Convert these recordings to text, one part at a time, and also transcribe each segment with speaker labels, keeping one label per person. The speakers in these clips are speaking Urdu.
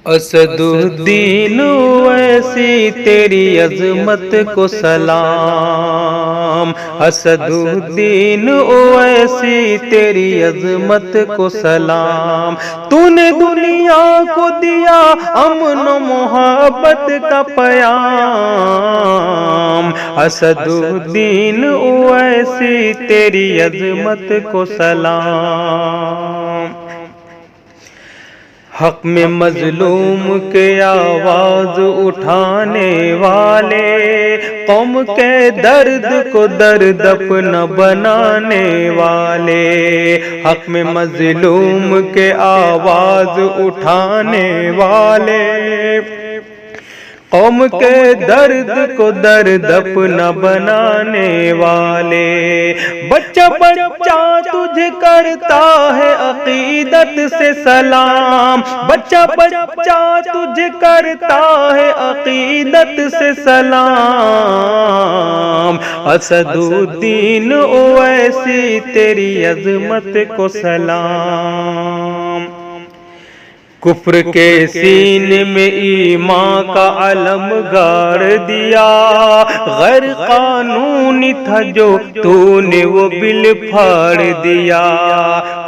Speaker 1: اسد الدین اویسی تیری عظمت کو سلام، اسد الدین اویسی تیری عظمت کو سلام۔ تو نے دنیا کو دیا امن و محبت کا پیام، اسد الدین اویسی تیری عظمت کو سلام۔ حق میں مظلوم کے آواز اٹھانے والے، قوم کے درد کو درد اپنا بنانے والے، حق میں مظلوم کے آواز اٹھانے والے، قوم کے درد کو درد اپنا بنانے والے۔ بچہ بچہ تجھے کرتا ہے عقیدت سے سلام، بچہ بچہ تجھے کرتا ہے عقیدت سے سلام، اسد الدین اویسی تیری عظمت کو سلام۔ کفر کے سینے میں ایمان کا علم گاڑ دیا، غیر قانونی تھا جو تو نے وہ بل پھاڑ دیا۔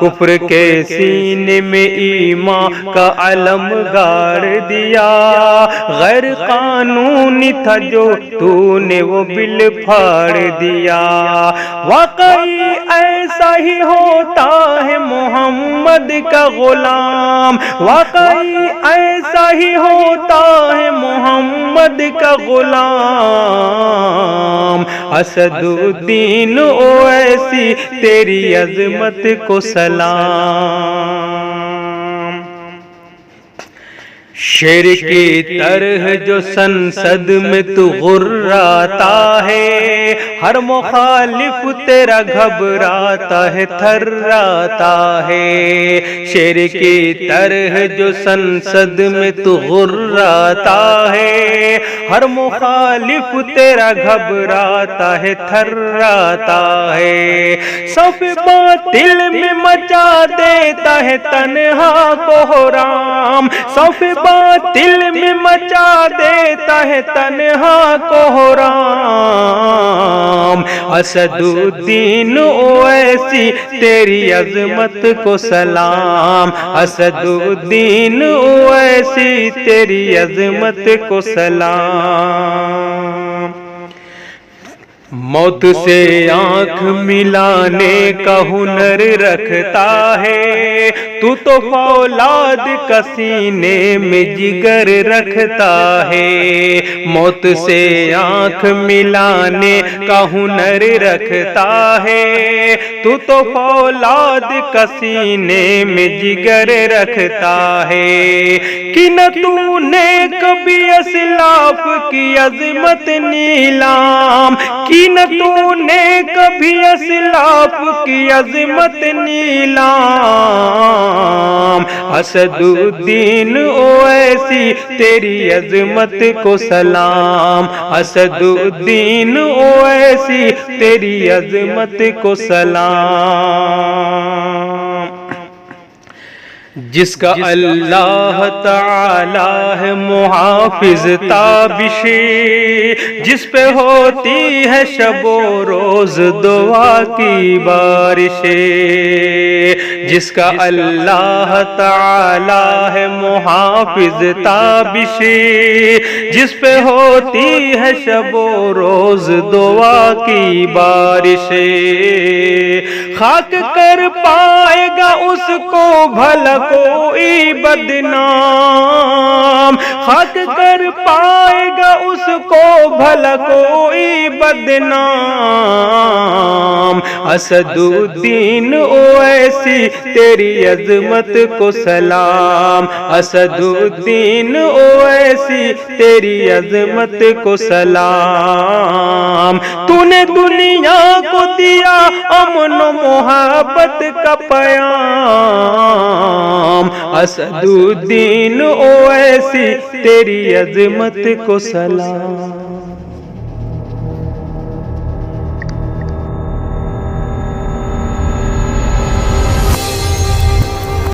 Speaker 1: کفر کے سینے میں ایمان کا علم گاڑ دیا، غیر قانونی تھا جو تو نے وہ بل پھاڑ دیا۔ واقعی ایسا ہی ہوتا ہے محمد کا غلام، واقعی ایسا ہی ہوتا ہے محمد کا غلام، اسد الدین اویسی تیری عظمت کو سلام۔ شیر کی طرح جو سنسد میں تو غراتا ہے، ہر مخالف تیرا گھبراتا ہے تھراتا ہے۔ شیر کی طرح جو سنسد میں تو غراتا ہے، ہر مخالف تیرا گھبراتا ہے تھراتا ہے۔ صف باطل میں مچا دیتا ہے تنہا کوہرام، صف باطل میں مچا دیتا ہے تنہا کوہرام، اسد الدین اویسی تیری عظمت کو سلام، اسد الدین اویسی تیری عظمت کو سلام۔ موت سے آنکھ ملانے کا ہنر رکھتا ہے تو فولاد کا سینے میں جگر رکھتا ہے۔ موت سے آنکھ ملانے کا ہنر رکھتا ہے تو فولاد کا سینے میں جگر رکھتا ہے۔ کہ نہ تو نے کبھی اسلاف کی عظمت نیلام، کہ نہ تو نے کبھی اسلاف کی عظمت نیلام، اسد الدین اویسی تیری عظمت کو سلام، اسد الدین اویسی تیری عظمت کو سلام۔ جس کا اللہ تعالی ہے محافظ تابش، جس پہ ہوتی ہے شب و روز دعا کی بارش، جس کا اللہ تعالی ہے محافظ تابش، جس پہ ہوتی ہے شب و روز دعا کی بارش، خاک کر پائے گا اس کو بھلا کوئی بدنام، خاک کر پائے گا اس کو بھلا کوئی بدنام، اسد الدین اویسی تیری عظمت کو سلام، اسد الدین اویسی تیری عظمت کو سلام۔ تو نے دنیا کو دیا امن و محبت کا پیام، اسد الدین اویسی تیری عظمت کو سلام۔